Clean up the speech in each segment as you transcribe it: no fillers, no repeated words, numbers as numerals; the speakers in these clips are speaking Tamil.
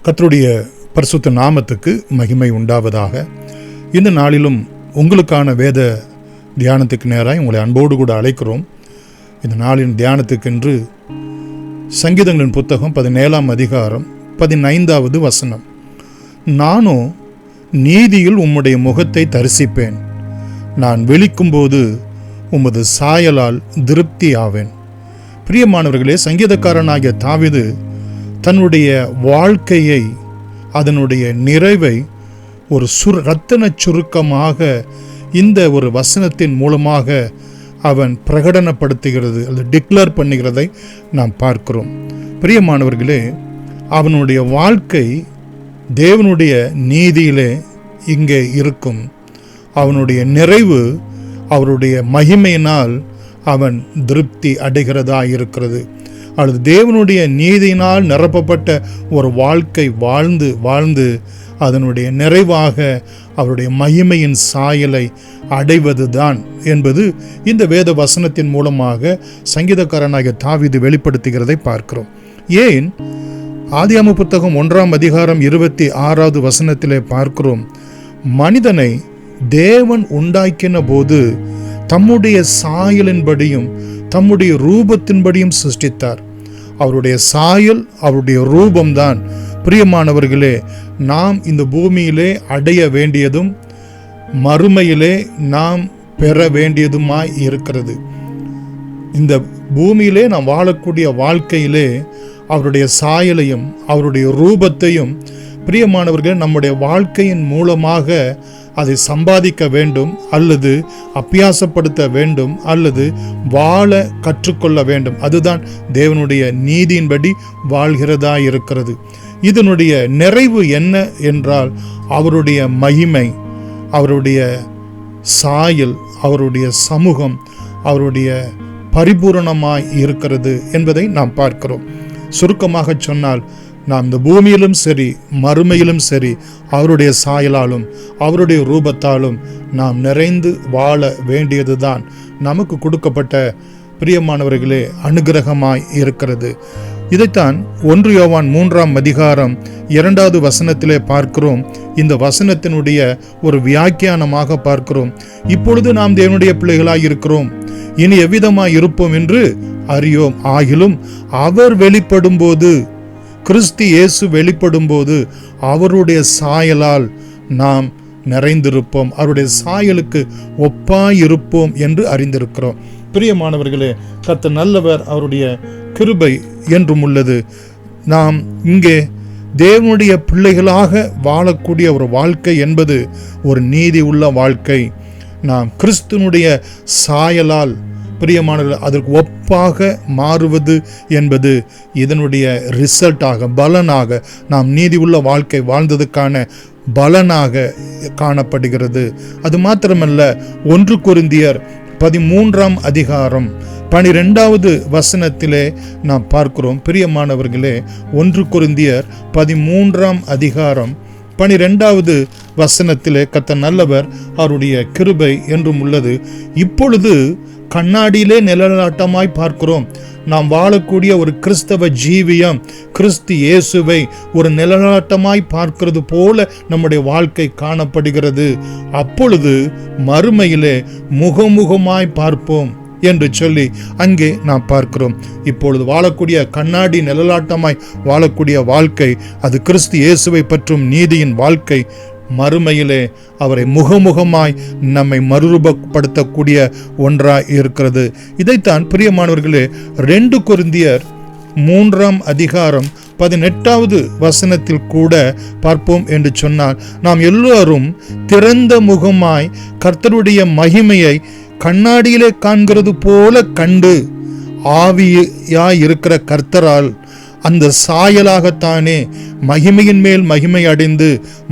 கர்த்தருடைய பரிசுத்த நாமத்துக்கு மகிமை உண்டாவதாக. இந்த நாளிலும் உங்களுக்கான வேத தியானத்துக்கு நேராக உங்களை அன்போடு கூட அழைக்கிறோம். இந்த நாளின் தியானத்துக்கென்று சங்கீதங்களின் புத்தகம் 17ஆம் அதிகாரம் 15வது வசனம். நானோ நீதியில் உம்முடைய முகத்தை தரிசிப்பேன், நான் விழிக்கும்போது உமது சாயலால் திருப்தி ஆவேன். பிரியமானவர்களே, சங்கீதக்காரனாகிய தாவீது தன்னுடைய வாழ்க்கையை, அதனுடைய நிறைவை ஒரு இரத்தின சுருக்கமாக இந்த ஒரு வசனத்தின் மூலமாக அவன் பிரகடனப்படுத்துகிறது, அது டிக்ளேர் பண்ணுகிறதை நாம் பார்க்கிறோம். பிரியமானவர்களே, அவனுடைய வாழ்க்கை தேவனுடைய நீதியிலே இங்கே இருக்கும். அவனுடைய நிறைவு அவருடைய மகிமையினால் அவன் திருப்தி அடைகிறதா இருக்கிறது. அல்லது தேவனுடைய நீதியினால் நிரப்பப்பட்ட ஒரு வாழ்க்கை வாழ்ந்து வாழ்ந்து அதனுடைய நிறைவாக அவருடைய மகிமையின் சாயலை அடைவதுதான் என்பது இந்த வேத வசனத்தின் மூலமாக சங்கீதக்காரனாகிய தாவீது வெளிப்படுத்துகிறதை பார்க்கிறோம். ஏன் ஆதியாகம புத்தகம் 1ஆம் அதிகாரம் 26வது வசனத்திலே பார்க்கிறோம், மனிதனை தேவன் உண்டாக்கின போது தம்முடைய சாயலின்படியும் தம்முடைய ரூபத்தின்படியும் சிருஷ்டித்தார். அவருடைய சாயல், அவருடைய ரூபம்தான் பிரியமானவர்களே நாம் இந்த பூமியிலே அடைய வேண்டியதும் மறுமையிலே நாம் பெற வேண்டியதுமாய் இருக்கிறது. இந்த பூமியிலே நாம் வாழக்கூடிய வாழ்க்கையிலே அவருடைய சாயலையும் அவருடைய ரூபத்தையும் பிரியமானவர்கள் நம்முடைய வாழ்க்கையின் மூலமாக அதை சம்பாதிக்க வேண்டும், அல்லது அபியாசப்படுத்த வேண்டும், அல்லது வாழ கற்றுக்கொள்ள வேண்டும். அதுதான் தேவனுடைய நீதியின்படி வாழ்கிறதா இருக்கிறது. இதனுடைய நிறைவு என்ன என்றால் அவருடைய மகிமை, அவருடைய சாயல், அவருடைய சமூகம், அவருடைய பரிபூரணமாய் இருக்கிறது என்பதை நாம் பார்க்கிறோம். சுருக்கமாக சொன்னால், நாம் இந்த பூமியிலும் சரி மறுமையிலும் சரி அவருடைய சாயலாலும் அவருடைய ரூபத்தாலும் நாம் நிறைந்து வாழ வேண்டியதுதான் நமக்கு கொடுக்கப்பட்ட பிரியமானவர்களே அனுகிரகமாய் இருக்கிறது. இதைத்தான் 1 யோவான் 3ஆம் அதிகாரம் 2வது வசனத்திலே பார்க்கிறோம். இந்த வசனத்தினுடைய ஒரு வியாக்கியானமாக பார்க்கிறோம். இப்பொழுது நாம் தேவனுடைய பிள்ளைகளாய் இருக்கிறோம், இனி எவ்விதமாய் இருப்போம் என்று அறியோம். ஆகிலும் அவர் வெளிப்படும் போது, கிறிஸ்து இயேசு வெளிப்படும் போது அவருடைய சாயலால் நாம் நிறைந்திருப்போம், அவருடைய சாயலுக்கு ஒப்பாயிருப்போம் என்று அறிந்திருக்கிறோம். பிரியமானவர்களே, கர்த்தர் நல்லவர், அவருடைய கிருபை என்றும் உள்ளது. நாம் இங்கே தேவனுடைய பிள்ளைகளாக வாழக்கூடிய ஒரு வாழ்க்கை என்பது ஒரு நீதி உள்ள வாழ்க்கை. நாம் கிறிஸ்துனுடைய சாயலால் பிரியமானவர்கள் அதற்கு ஒப்பாக மாறுவது என்பது இதனுடைய ரிசல்ட்டாக, பலனாக, நாம் நீதி உள்ள வாழ்க்கை வாழ்ந்ததுக்கான பலனாக காணப்படுகிறது. அது மாத்திரமல்ல, 1 கொரிந்தியர் 13ஆம் அதிகாரம் 12வது வசனத்திலே நாம் பார்க்கிறோம். பிரியமானவர்களே, 1 கொரிந்தியர் 13ஆம் அதிகாரம் 12வது வசனத்திலே கர்த்தர் நல்லவர், அவருடைய கிருபை என்றும் உள்ளது. இப்பொழுது கண்ணாடியிலே நிழலாட்டமாய் பார்க்கிறோம். நாம் வாழக்கூடிய ஒரு கிறிஸ்தவ ஜீவியம் கிறிஸ்து இயேசுவை ஒரு நிழலாட்டமாய் பார்க்கிறது போல நம்முடைய வாழ்க்கை காணப்படுகிறது. அப்பொழுது மறுமையிலே முகமுகமாய் பார்ப்போம் என்று சொல்லி அங்கே நாம் பார்க்கிறோம். இப்பொழுது வாழக்கூடிய கண்ணாடி நிழலாட்டமாய் வாழக்கூடிய வாழ்க்கை அது கிறிஸ்து இயேசுவை பற்றும் நீதியின் வாழ்க்கை. மறுமையிலே அவரை முகமுகமாய் நம்மை மறுரூபப்படுத்தக்கூடிய ஒன்றாய் இருக்கிறது. இதைத்தான் பிரியமானவர்களே 2 கொரிந்தியர் 3ஆம் அதிகாரம் 18வது வசனத்தில் கூட பார்ப்போம் என்று சொன்னால், நாம் எல்லோரும் திறந்த முகமாய் கர்த்தருடைய மகிமையை கண்ணாடியிலே காண்கிறது போல கண்டு ஆவியாய் இருக்கிற கர்த்தரால் அந்த சாயலாகத்தானே மகிமையின் மேல் மகிமை அடைந்து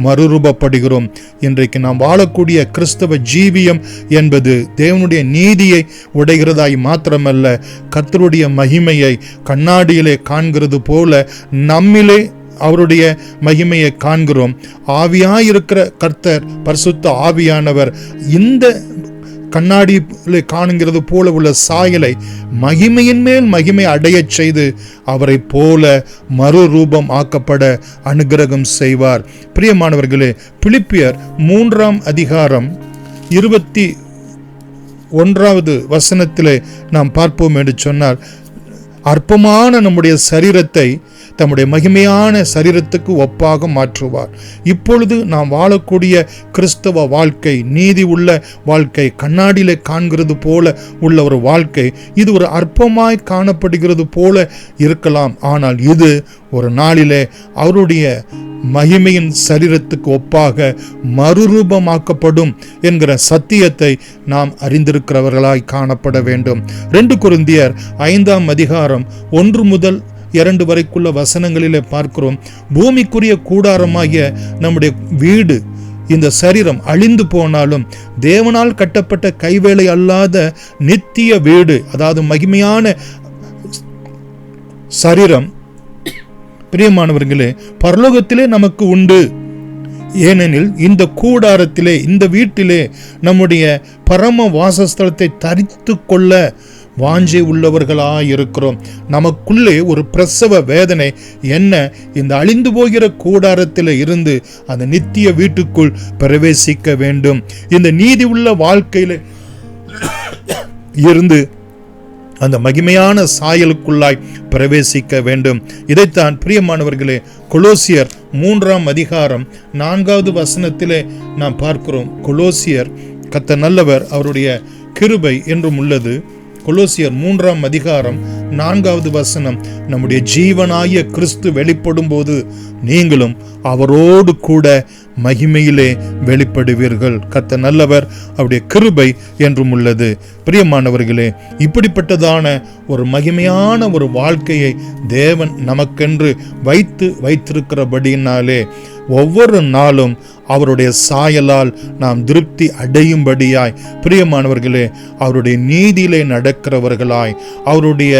மறுரூபப்படுகிறோம். இன்றைக்கு நாம் வாழக்கூடிய கிறிஸ்தவ ஜீவியம் என்பது தேவனுடைய நீதியை உடைகிறதாய் மாத்திரமல்ல, கர்த்தருடைய மகிமையை கண்ணாடியிலே காண்கிறது போல நம்மிலே அவருடைய மகிமையை காண்கிறோம். ஆவியாயிருக்கிற கர்த்தர், பரிசுத்த ஆவியானவர் இந்த கண்ணாடியிலே காணுங்கிறது போல உள்ள சாயலை மகிமையின் மேல் மகிமை அடையச் செய்து அவரை போல மறுரூபம் ஆக்கப்பட அனுக்கிரகம் செய்வார். பிரியமானவர்களே, பிலிப்பியர் 3ஆம் அதிகாரம் 21வது வசனத்திலே நாம் பார்ப்போம் என்று சொன்னார், அற்பமான நம்முடைய சரீரத்தை தம்முடைய மகிமையான சரீரத்துக்கு ஒப்பாக மாற்றுவார். இப்பொழுது நாம் வாழக்கூடிய கிறிஸ்தவ வாழ்க்கை நீதி உள்ள வாழ்க்கை, கண்ணாடியிலே காண்கிறது போல உள்ள ஒரு வாழ்க்கை, இது ஒரு அற்பமாய் காணப்படுகிறது போல இருக்கலாம். ஆனால் இது ஒரு நாளிலே அவருடைய மகிமையின் சரீரத்துக்கு ஒப்பாக மறுரூபமாக்கப்படும் என்கிற சத்தியத்தை நாம் அறிந்திருக்கிறவர்களாய் காணப்பட வேண்டும். 2 கொரிந்தியர் 5ஆம் அதிகாரம் 1 முதல் 2 வரைக்குள்ள வசனங்களிலே பார்க்கிறோம். பூமிக்குரிய கூடாரமாகிய நம்முடைய வீடு, இந்த சரீரம் அழிந்து போனாலும் தேவனால் கட்டப்பட்ட கைவேலை அல்லாத நித்திய வீடு, அதாவது மகிமையான சரீரம், பிரியமானவர்களே, பரலோகத்திலே நமக்கு உண்டு. ஏனெனில் இந்த கூடாரத்திலே, இந்த வீட்டிலே நம்முடைய பரம வாசஸ்தலத்தை தரித்து கொள்ள வாஞ்சை உள்ளவர்களாயிருக்கிறோம். நமக்குள்ளே ஒரு பிரசவ வேதனை என்ன, இந்த அழிந்து போகிற கூடாரத்தில் இருந்து அந்த நித்திய வீட்டுக்குள் பிரவேசிக்க வேண்டும். இந்த நீதி உள்ள வாழ்க்கையில இருந்து அந்த மகிமையான சாயலுக்குள்ளாய் பிரவேசிக்க வேண்டும். இதைத்தான் பிரியமானவர்களே கொலோசியர் 3ஆம் அதிகாரம் 4வது வசனத்திலே நாம் பார்க்கிறோம். கொலோசியர் கர்த்தர் நல்லவர், அவருடைய கிருபை என்றும் உள்ளது. கொலோசியர் 3ஆம் அதிகாரம் 4வது வசனம், நம்முடைய ஜீவனாகிய கிறிஸ்து வெளிப்படும் போது நீங்களும் அவரோடு கூட மகிமையிலே வெளிப்படுவீர்கள். கர்த்தர் நல்லவர், அவருடைய கிருபை என்றும் உள்ளது. பிரியமானவர்களே, இப்படிப்பட்டதான ஒரு மகிமையான ஒரு வாழ்க்கையை தேவன் நமக்கென்று வைத்திருக்கிறபடியினாலே ஒவ்வொரு நாளும் அவருடைய சாயலால் நாம் திருப்தி அடையும்படியாய், பிரியமானவர்களே, அவருடைய நீதியிலே நடக்கிறவர்களாய், அவருடைய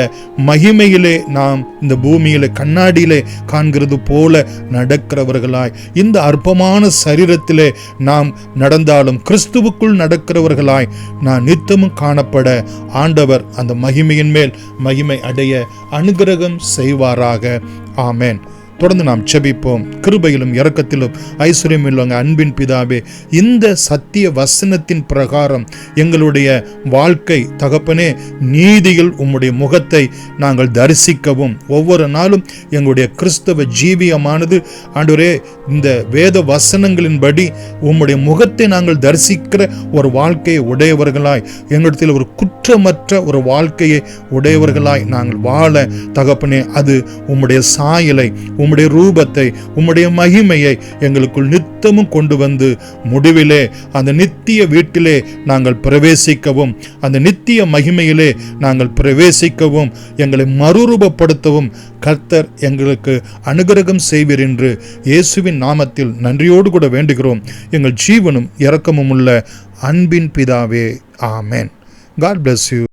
மகிமையிலே நாம் இந்த பூமியிலே கண்ணாடியிலே காண்கிறது போல நடக்கிறவர்களாய், இந்த அற்பமான சரீரத்திலே நாம் நடந்தாலும் கிறிஸ்துவுக்குள் நடக்கிறவர்களாய் நான் நித்தமும் காணப்பட ஆண்டவர் அந்த மகிமையின் மேல் மகிமை அடைய அனுக்கிரகம் செய்வாராக. ஆமென். தொடர்ந்து நாம் செபிப்போம். கிருபையிலும் இரக்கத்திலும் ஐஸ்வர்யம் உள்ளவங்க அன்பின் பிதாவே, இந்த சத்திய வசனத்தின் பிரகாரம் எங்களுடைய வாழ்க்கை தகப்பனே நீதியில் உம்முடைய முகத்தை நாங்கள் தரிசிக்கவும், ஒவ்வொரு நாளும் எங்களுடைய கிறிஸ்தவ ஜீவியமானது ஆண்டவரே இந்த வேத வசனங்களின்படி உம்முடைய முகத்தை நாங்கள் தரிசிக்கிற ஒரு வாழ்க்கையை உடையவர்களாய், எங்களிடத்தில் ஒரு குற்றமற்ற ஒரு வாழ்க்கையை உடையவர்களாய் நாங்கள் வாழ தகப்பனே, அது உம்முடைய சாயலை, உம்முடைய ரூபத்தை, உம்முடைய மகிமையை எங்களுக்குள் நித்தமும் கொண்டு வந்து முடிவிலே அந்த நித்திய வீட்டிலே நாங்கள் பிரவேசிக்கவும், அந்த நித்திய மகிமையிலே நாங்கள் பிரவேசிக்கவும், எங்களை மறுரூபப்படுத்தவும் கர்த்தர் எங்களுக்கு அனுக்கிரகம் செய்வீர் என்று இயேசுவின் நாமத்தில் நன்றியோடு கூட வேண்டுகிறோம். எங்கள் ஜீவனும் இரக்கமும் உள்ள அன்பின் பிதாவே. ஆமென். God bless you.